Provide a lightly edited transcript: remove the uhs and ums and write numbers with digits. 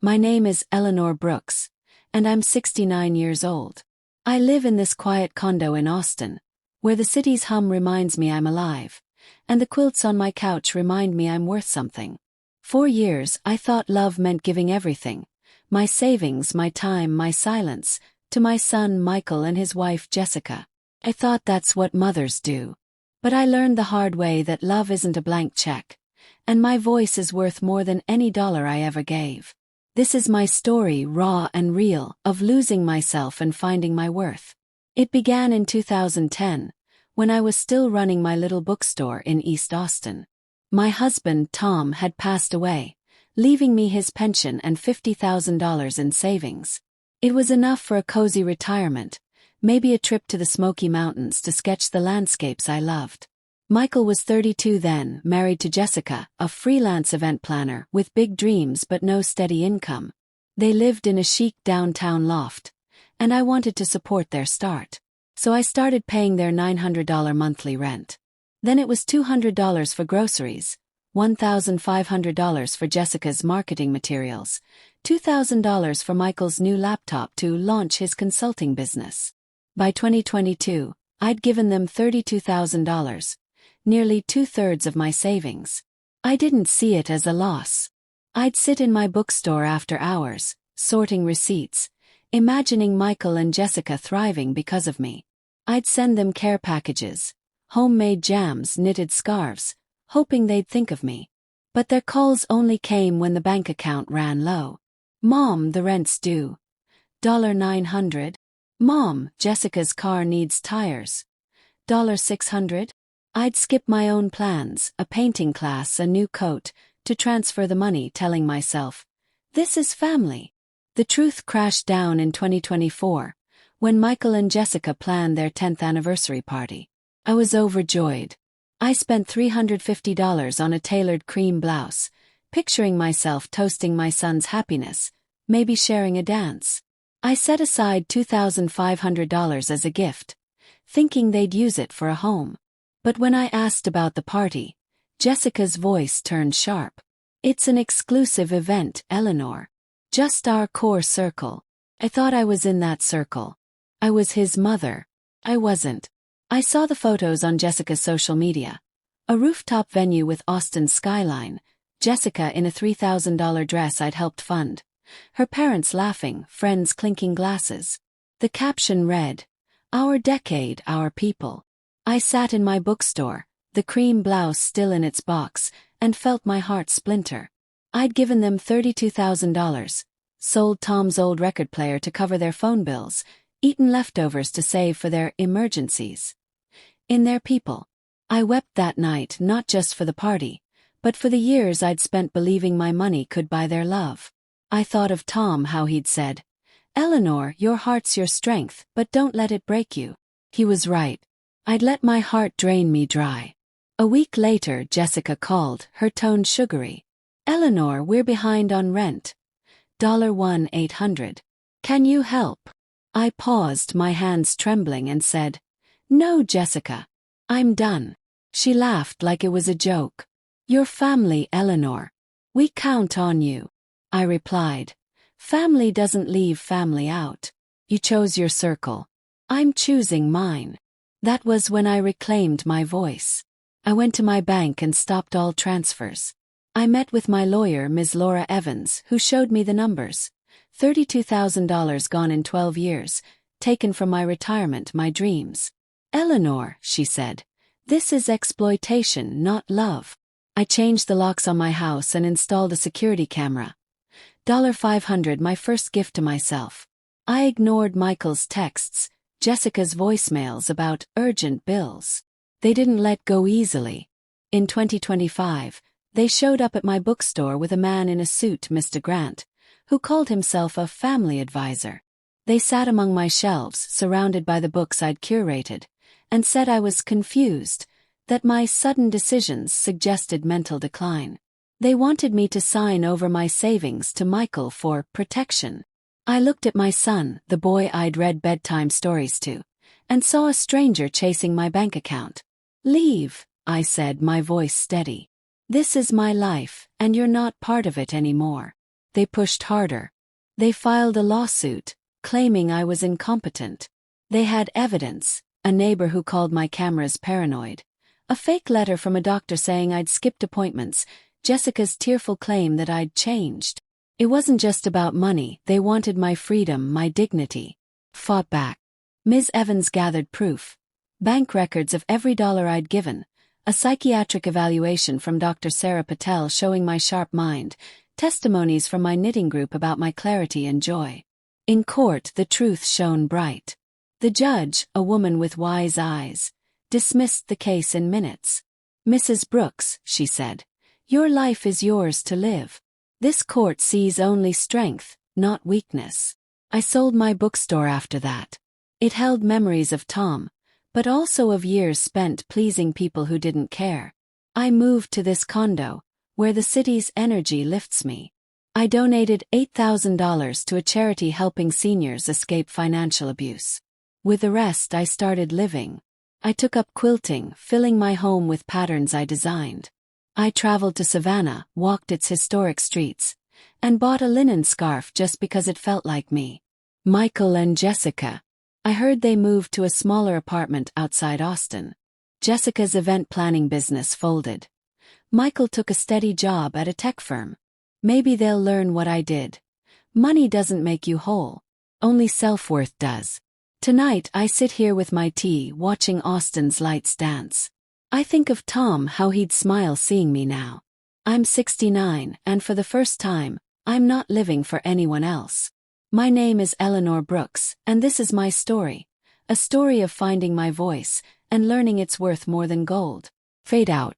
My name is Eleanor Brooks, and I'm 69 years old. I live in this quiet condo in Austin, where the city's hum reminds me I'm alive, and the quilts on my couch remind me I'm worth something. For years, I thought love meant giving everything, my savings, my time, my silence, to my son Michael and his wife Jessica. I thought that's what mothers do. But I learned the hard way that love isn't a blank check, and my voice is worth more than any dollar I ever gave. This is my story, raw and real, of losing myself and finding my worth. It began in 2010, when I was still running my little bookstore in East Austin. My husband, Tom, had passed away, leaving me his pension and $50,000 in savings. It was enough for a cozy retirement, maybe a trip to the Smoky Mountains to sketch the landscapes I loved. Michael was 32 then, married to Jessica, a freelance event planner with big dreams but no steady income. They lived in a chic downtown loft, and I wanted to support their start. So I started paying their $900 monthly rent. Then it was $200 for groceries, $1,500 for Jessica's marketing materials, $2,000 for Michael's new laptop to launch his consulting business. By 2022, I'd given them $32,000, nearly two-thirds of my savings. I didn't see it as a loss. I'd sit in my bookstore after hours, sorting receipts, imagining Michael and Jessica thriving because of me. I'd send them care packages, homemade jams, knitted scarves, hoping they'd think of me. But their calls only came when the bank account ran low. Mom, the rent's due. $900. Mom, Jessica's car needs tires. $600. I'd skip my own plans, a painting class, a new coat, to transfer the money, telling myself, this is family. The truth crashed down in 2024, when Michael and Jessica planned their 10th anniversary party. I was overjoyed. I spent $350 on a tailored cream blouse, picturing myself toasting my son's happiness, maybe sharing a dance. I set aside $2,500 as a gift, thinking they'd use it for a home. But when I asked about the party, Jessica's voice turned sharp. It's an exclusive event, Eleanor. Just our core circle. I thought I was in that circle. I was his mother. I wasn't. I saw the photos on Jessica's social media. A rooftop venue with Austin's skyline, Jessica in a $3,000 dress I'd helped fund. Her parents laughing, friends clinking glasses. The caption read, "Our decade, our people." I sat in my bookstore, the cream blouse still in its box, and felt my heart splinter. I'd given them $32,000, sold Tom's old record player to cover their phone bills, eaten leftovers to save for their emergencies. In their people. I wept that night, not just for the party, but for the years I'd spent believing my money could buy their love. I thought of Tom, how he'd said, "Eleanor, your heart's your strength, but don't let it break you." He was right. I'd let my heart drain me dry. A week later, Jessica called, her tone sugary. "Eleanor, we're behind on rent. $1,800. Can you help?" I paused, my hands trembling, and said, "No, Jessica. I'm done." She laughed like it was a joke. "Your family, Eleanor. We count on you." I replied, "Family doesn't leave family out. You chose your circle. I'm choosing mine." That was when I reclaimed my voice. I went to my bank and stopped all transfers. I met with my lawyer, Ms. Laura Evans, who showed me the numbers. $32,000 gone in 12 years, taken from my retirement, my dreams. "Eleanor," she said, "this is exploitation, not love." I changed the locks on my house and installed a security camera. $500, my first gift to myself. I ignored Michael's texts, Jessica's voicemails about urgent bills. They didn't let go easily. In 2025, they showed up at my bookstore with a man in a suit, Mr. Grant, who called himself a family advisor. They sat among my shelves, surrounded by the books I'd curated, and said I was confused, that my sudden decisions suggested mental decline. They wanted me to sign over my savings to Michael for protection. I looked at my son, the boy I'd read bedtime stories to, and saw a stranger chasing my bank account. "Leave," I said, my voice steady. "This is my life, and you're not part of it anymore." They pushed harder. They filed a lawsuit, claiming I was incompetent. They had evidence, a neighbor who called my cameras paranoid, a fake letter from a doctor saying I'd skipped appointments, Jessica's tearful claim that I'd changed. It wasn't just about money, they wanted my freedom, my dignity. Fought back. Ms. Evans gathered proof. Bank records of every dollar I'd given, a psychiatric evaluation from Dr. Sarah Patel showing my sharp mind, testimonies from my knitting group about my clarity and joy. In court, the truth shone bright. The judge, a woman with wise eyes, dismissed the case in minutes. "Mrs. Brooks," she said, "your life is yours to live. This court sees only strength, not weakness." I sold my bookstore after that. It held memories of Tom, but also of years spent pleasing people who didn't care. I moved to this condo, where the city's energy lifts me. I donated $8,000 to a charity helping seniors escape financial abuse. With the rest, I started living. I took up quilting, filling my home with patterns I designed. I traveled to Savannah, walked its historic streets, and bought a linen scarf just because it felt like me. Michael and Jessica. I heard they moved to a smaller apartment outside Austin. Jessica's event planning business folded. Michael took a steady job at a tech firm. Maybe they'll learn what I did. Money doesn't make you whole. Only self-worth does. Tonight I sit here with my tea, watching Austin's lights dance. I think of Tom, how he'd smile seeing me now. I'm 69, and for the first time, I'm not living for anyone else. My name is Eleanor Brooks, and this is my story. A story of finding my voice, and learning it's worth more than gold. Fade out.